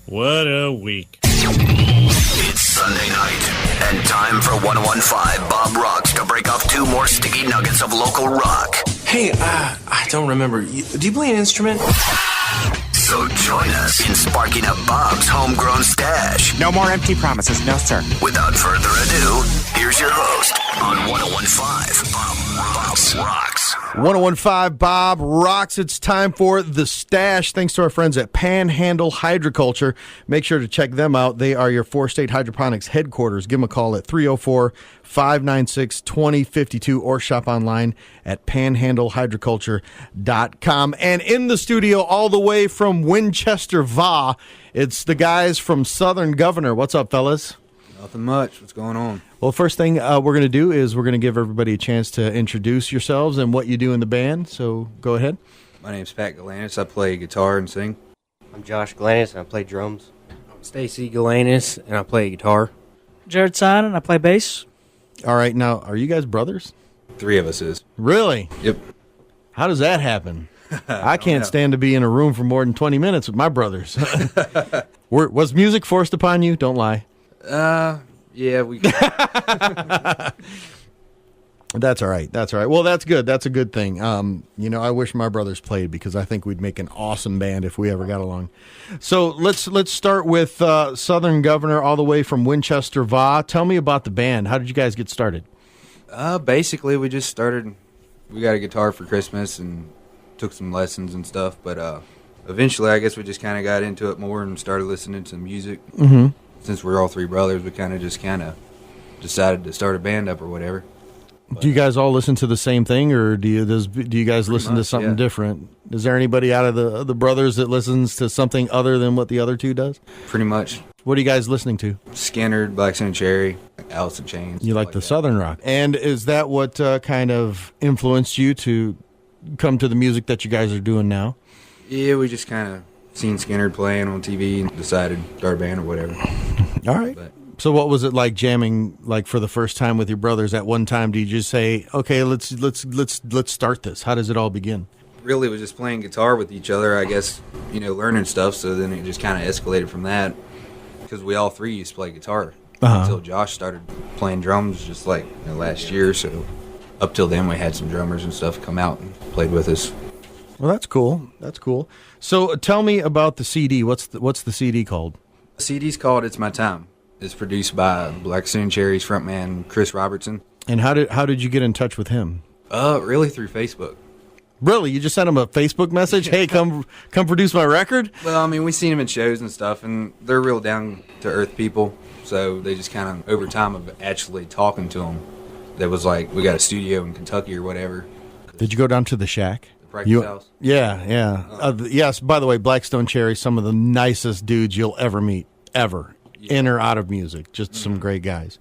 What a week. It's Sunday night, and time for 1015 Bob Rocks to break off two more sticky nuggets of local rock. Hey, I don't remember. Do you play an instrument? So join us in sparking up Bob's homegrown stash. No more empty promises, no sir. Without further ado, here's your host on 1015 Bob Rocks. 1015 Bob Rocks. It's time for The Stash. Thanks to our friends at Panhandle Hydroculture. Make sure to check them out. They are your four-state hydroponics headquarters. Give them a call at 304-596-2052 or shop online at panhandlehydroculture.com. And in the studio all the way from Winchester, VA, it's the guys from Southern Governor. What's up, fellas? Nothing much. What's going on? Well, first thing we're going to do is we're going to give everybody a chance to introduce yourselves and what you do in the band. So go ahead. My name's Pat Galanis. I play guitar and sing. I'm Josh Galanis, and I play drums. I'm Stacy Galanis, and I play guitar. Jared Simon, and I play bass. All right. Now, are you guys brothers? 3 of us is. Really? Yep. How does that happen? I can't stand to be in a room for more than 20 minutes with my brothers. Was music forced upon you? Don't lie. Yeah, we. That's all right. That's all right. Well, that's good. That's a good thing. I wish my brothers played because I think we'd make an awesome band if we ever got along. So let's start with Southern Governor all the way from Winchester, VA. Tell me about the band. How did you guys get started? Basically, we just started. We got a guitar for Christmas and took some lessons and stuff. But eventually, I guess we just kind of got into it more and started listening to music. Mm-hmm. Since we're all 3 brothers, we kind of decided to start a band up or whatever. Do you guys all listen to the same thing, or do you guys listen to something different? Is there anybody out of the brothers that listens to something other than what the other two does? Pretty much. What are you guys listening to? Skynyrd, Black Stone Cherry, Alice in Chains. You like the that. Southern rock. And is that what kind of influenced you to come to the music that you guys are doing now? Yeah, we just kind of seen Skynyrd playing on TV and decided to start a band or whatever. All right. So what was it like jamming for the first time with your brothers at one time? Do you just say, "Okay, let's start this"? How does it all begin? Really, it was just playing guitar with each other, I guess, learning stuff. So then it just kind of escalated from that because we all 3 used to play guitar until Josh started playing drums just last year. So up till then, we had some drummers and stuff come out and played with us. Well, that's cool. That's cool. So tell me about the CD. What's the CD called? The CD's called "It's My Time." It's produced by Black Stone Cherry's frontman Chris Robertson. And how did you get in touch with him? Really through Facebook. Really? You just sent him a Facebook message? Hey, come produce my record? Well, I mean, we seen him in shows and stuff, and they're real down to earth people. So they just kind of over time of actually talking to them. That was we got a studio in Kentucky or whatever. Did you go down to the Shack? Practice house. Yeah. Yes, by the way, Black Stone Cherry, some of the nicest dudes you'll ever meet, ever. Yeah. In or out of music. Just some great guys.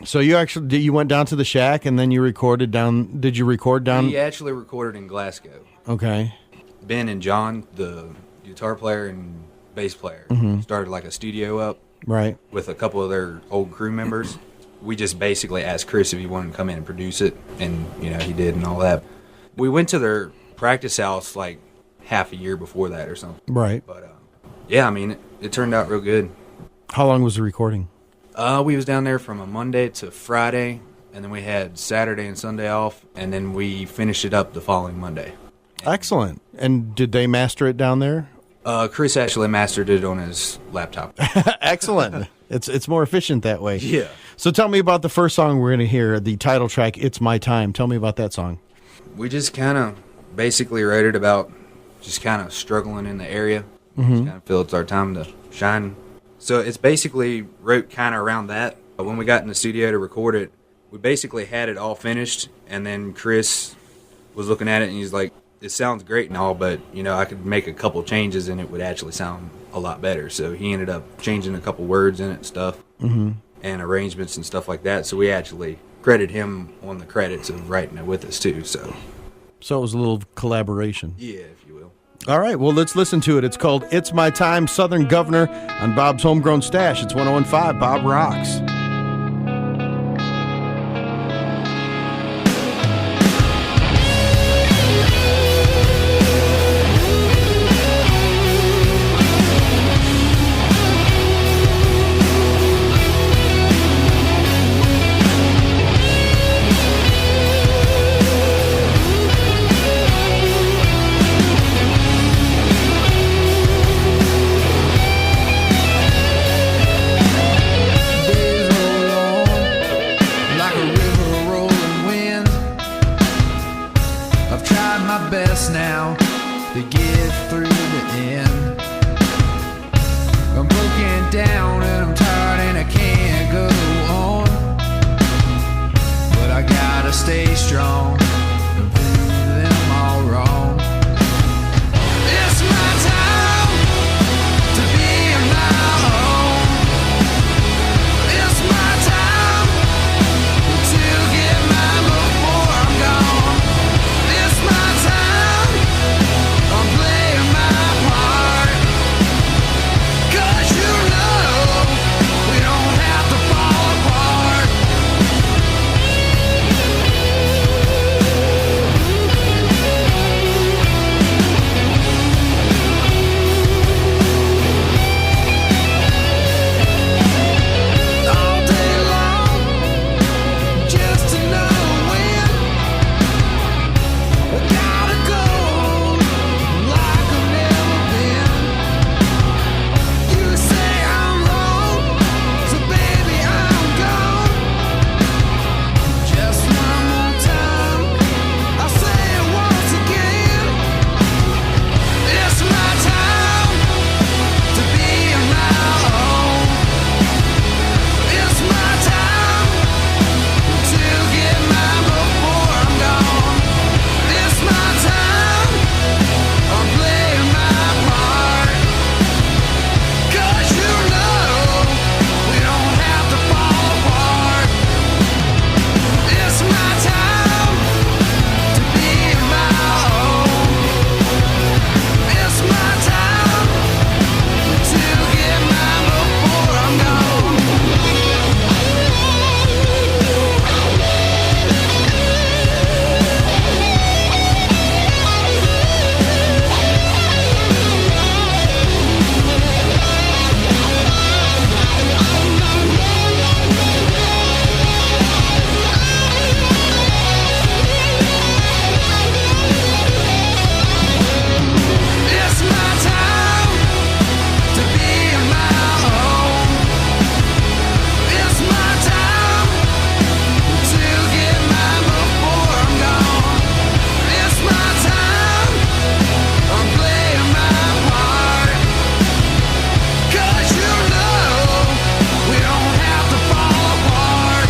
So you went down to the Shack and then you recorded down. Did you record down? We actually recorded in Glasgow. Okay. Ben and John, the guitar player and bass player, started a studio up. Right. With a couple of their old crew members. We just basically asked Chris if he wanted to come in and produce it, and he did and all that. We went to their practice house half a year before that or something. Right. But yeah, I mean it turned out real good. How long was the recording? We was down there from a Monday to Friday, and then we had Saturday and Sunday off, and then we finished it up the following Monday. Excellent. And did they master it down there? Chris actually mastered it on his laptop. Excellent. It's more efficient that way. Yeah. So tell me about the first song we're going to hear, the title track, "It's My Time." Tell me about that song. We just kind of basically wrote it about just kind of struggling in the area. Just kind of feel it's our time to shine. So it's basically wrote kind of around that. But when we got in the studio to record it, we basically had it all finished. And then Chris was looking at it and he's like, "It sounds great and all, but, I could make a couple changes and it would actually sound a lot better." So he ended up changing a couple words in it and stuff and arrangements and stuff like that. So we actually credit him on the credits of writing it with us too. So it was a little collaboration. Yeah, if you will. All right, well, let's listen to it. It's called "It's My Time," Southern Governor on Bob's Homegrown Stash. It's 1015 Bob Rocks. to get through the end. I'm broken down and I'm tired and I can't go on, but I gotta stay strong and prove them all wrong. It's my time to be my own. It's my time to get mine before I'm gone. It's my time, I'm playing my part. 'Cause you know we don't have to fall apart. All day long, just to know when I gotta go like I've never been. You say I'm wrong, so baby I'm gone. Just one more time, I'll say it once again. It's my time to be my own. It's my time to get mine before I'm gone. It's my time, I'm playing my part. 'Cause you know we don't have to fall apart. It's my time to be my own. It's my time to get mine before I'm gone. It's my time to be my own. It's my time to get mine before I'm gone. It's my time, I'm playing my part. 'Cause you know we don't have to fall apart.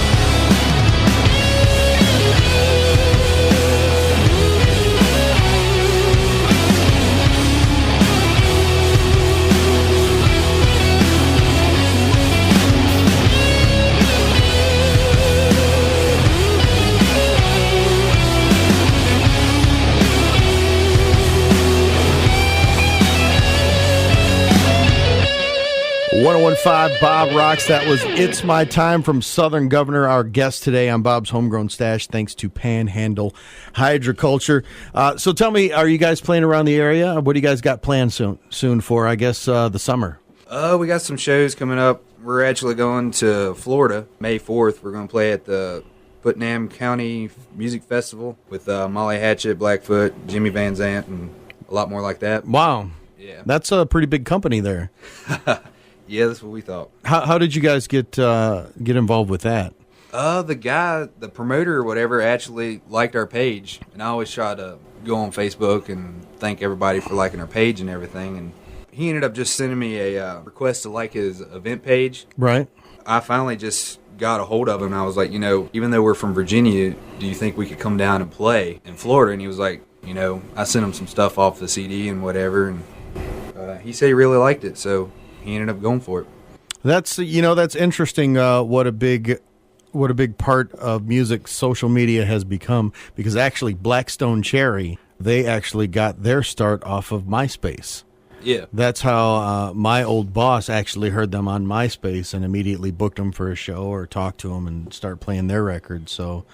.105 Bob Rocks. That was It's My Time from Southern Governor, our guest today on Bob's Homegrown Stash, thanks to Panhandle Hydroculture. So tell me, are you guys playing around the area? What do you guys got planned soon for, I guess, the summer? We got some shows coming up. We're actually going to Florida May 4th. We're going to play at the Putnam County Music Festival with Molly Hatchet, Blackfoot, Jimmy Van Zant, and a lot more like that. Wow. Yeah. That's a pretty big company there. Yeah, that's what we thought. How did you guys get involved with that? The promoter or whatever, actually liked our page, and I always try to go on Facebook and thank everybody for liking our page and everything. And he ended up just sending me a request to like his event page. Right. I finally just got a hold of him, and I was like, even though we're from Virginia, do you think we could come down and play in Florida? And he was like, I sent him some stuff off the CD and whatever, and he said he really liked it, so he ended up going for it. That's interesting. What a big part of music social media has become, because actually Blackstone Cherry, they actually got their start off of MySpace. Yeah. That's how my old boss actually heard them on MySpace and immediately booked them for a show or talked to them and start playing their records. So,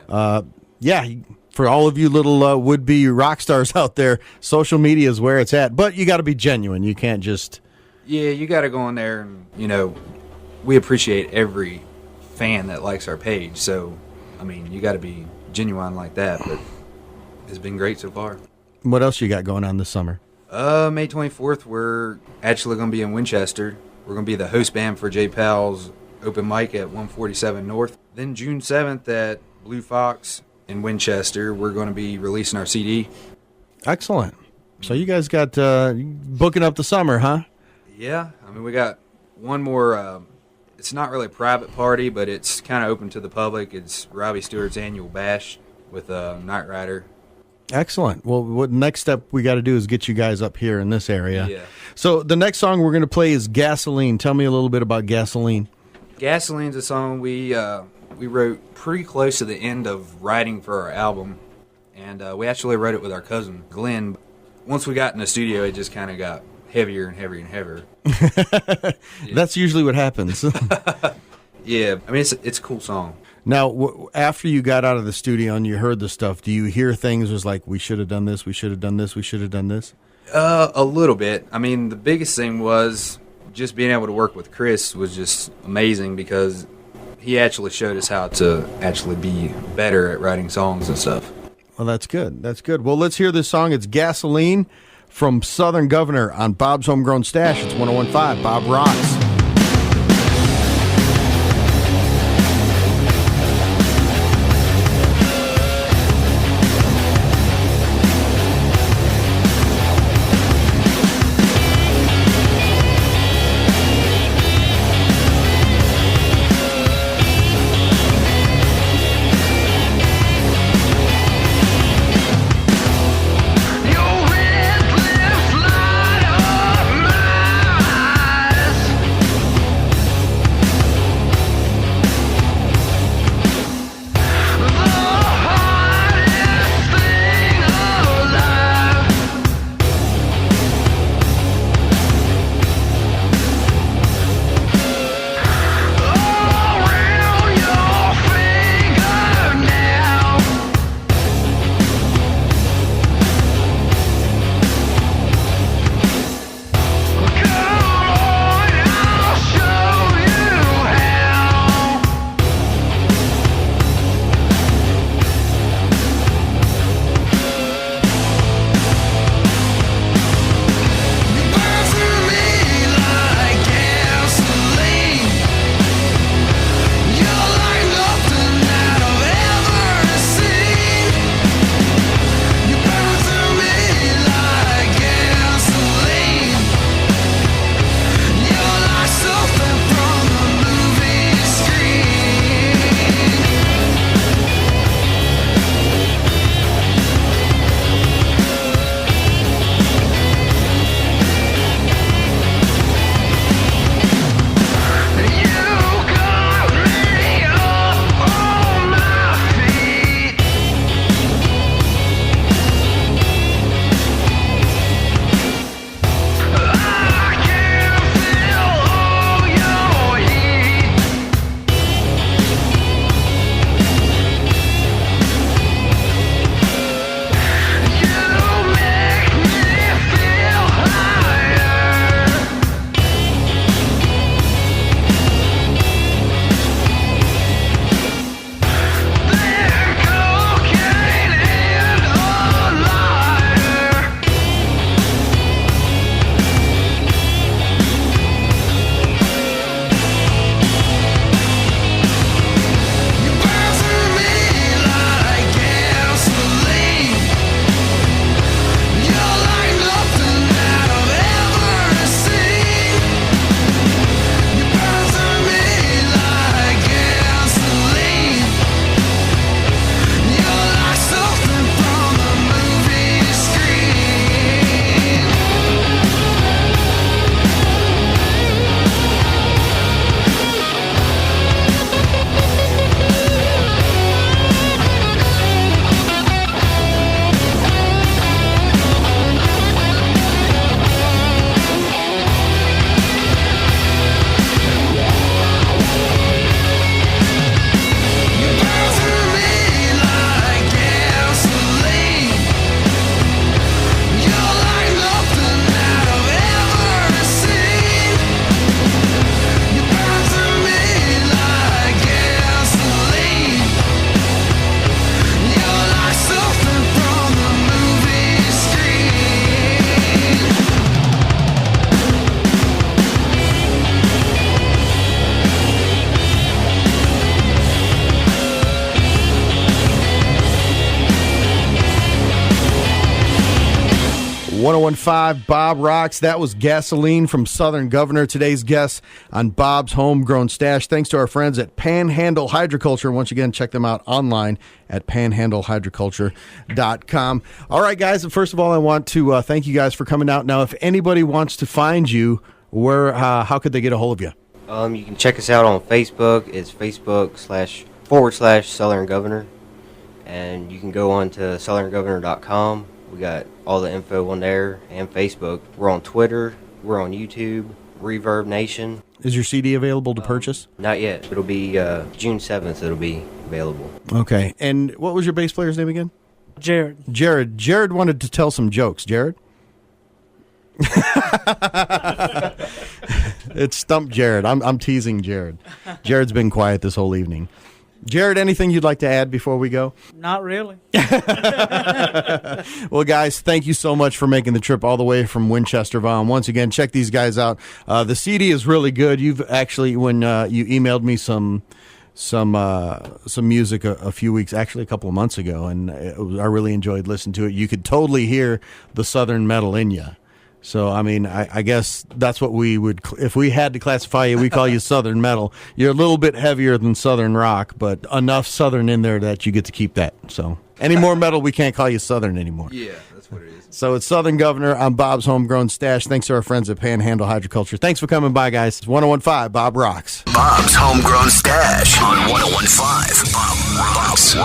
for all of you little would-be rock stars out there, social media is where it's at. But you got to be genuine. You can't just... Yeah, you got to go in there and, we appreciate every fan that likes our page. So, you got to be genuine like that. But it's been great so far. What else you got going on this summer? May 24th, we're actually going to be in Winchester. We're going to be the host band for J Powell's open mic at 147 North. Then June 7th at Blue Fox in Winchester, we're going to be releasing our CD. Excellent. So you guys got booking up the summer, huh? Yeah, I mean, we got one more. It's not really a private party, but it's kind of open to the public. It's Robbie Stewart's annual bash with Knight Rider. Excellent. Well, what next step we got to do is get you guys up here in this area. Yeah. So the next song we're going to play is Gasoline. Tell me a little bit about Gasoline. Gasoline's a song we wrote pretty close to the end of writing for our album, and we actually wrote it with our cousin Glenn. Once we got in the studio, it just kind of got heavier and heavier and heavier. That's usually what happens. Yeah, I mean, it's a cool song. Now, after you got out of the studio and you heard the stuff, do you hear things was like, we should have done this, we should have done this, we should have done this? A little bit. I mean, the biggest thing was just being able to work with Chris was just amazing because he actually showed us how to actually be better at writing songs and stuff. Well, that's good. That's good. Well, let's hear this song. It's Gasoline from Southern Governor on Bob's Homegrown Stash. It's 101.5. Bob Rocks. Your restless light of my eyes. 1015 Bob Rocks. That was Gasoline from Southern Governor. Today's guest on Bob's Homegrown Stash. Thanks to our friends at Panhandle Hydroculture. Once again, check them out online at panhandlehydroculture.com. All right, guys. First of all, I want to thank you guys for coming out. Now, if anybody wants to find you, how could they get a hold of you? You can check us out on Facebook. It's Facebook//Southern Governor. And you can go on to southerngovernor.com. We got all the info on there and Facebook. We're on Twitter. We're on YouTube. Reverb Nation. Is your CD available to purchase? Not yet. It'll be June 7th. It'll be available. Okay. And what was your bass player's name again? Jared. Jared wanted to tell some jokes. Jared? It stumped Jared. I'm teasing Jared. Jared's been quiet this whole evening. Jared, anything you'd like to add before we go? Not really. Well, guys, thank you so much for making the trip all the way from Winchester, Vaughn. Once again, check these guys out. The CD is really good. You've actually, when you emailed me some music a few weeks, actually a couple of months ago, and I really enjoyed listening to it. You could totally hear the Southern metal in you. So, I mean, I guess that's what we would, if we had to classify you, we call you Southern metal. You're a little bit heavier than Southern rock, but enough Southern in there that you get to keep that. So, any more metal, we can't call you Southern anymore. Yeah, that's what it is. So, it's Southern Governor. I'm Bob's Homegrown Stash. Thanks to our friends at Panhandle Hydroculture. Thanks for coming by, guys. It's 1015 Bob Rocks. Bob's Homegrown Stash on 1015 Bob Rocks.